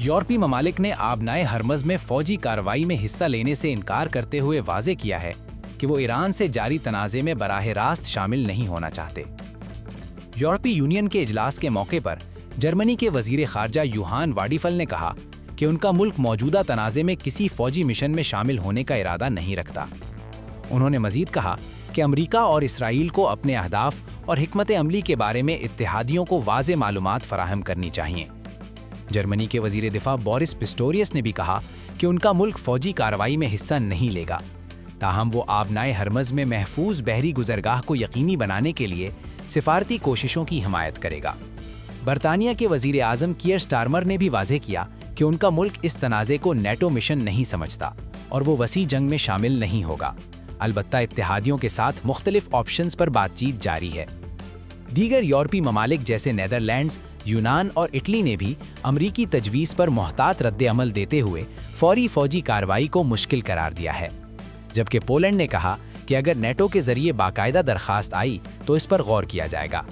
यूरोपीय ममालिक ने आबनाए हरमज़ में फौजी कार्रवाई में हिस्सा लेने से इनकार करते हुए वाज़े किया है कि वो ईरान से जारी तनाज़े में बराह रास्त शामिल नहीं होना चाहते। यूरोपीय यूनियन के इजलास के मौके पर जर्मनी के वज़ीर ख़ारजा यूहान वाडीफल ने कहा कि उनका मुल्क मौजूदा तनाज़े में किसी फौजी मिशन में शामिल होने का इरादा नहीं रखता। उन्होंने मज़ीद कहा कि अमरीका और इसराइल को अपने अहदाफ और हिकमत अमली के बारे में इत्तेहादियों को वाज़े मालूमात फराहम करनी चाहिए। जर्मनी के वज़ीर दिफा बोरिस पिस्टोरियस ने भी कहा कि उनका मुल्क फौजी कार्रवाई में हिस्सा नहीं लेगा, ताहम वो आबनाए हरमज़ में महफूज बहरी गुज़रगाह को यकीनी बनाने के लिए सिफारती कोशिशों की हिमायत करेगा। बरतानिया के वज़ीर आज़म कियर स्टारमर ने भी वाज़ेह किया कि उनका मुल्क इस तनाज़े को नेटो मिशन नहीं समझता और वो वसी जंग में शामिल नहीं होगा। अलबत्ता इत्तेहादियों के साथ मुख्तलिफ ऑप्शंस पर बातचीत जारी है। दीगर यूरोपीय ममालिक जैसे नेदरलैंड्स, यूनान और इटली ने भी अमरीकी तजवीज़ पर मोहतात रद्द अमल देते हुए फौरी फौजी कार्रवाई को मुश्किल करार दिया है, जबकि पोलैंड ने कहा कि अगर नेटो के जरिए बाकायदा दरखास्त आई तो इस पर गौर किया जाएगा।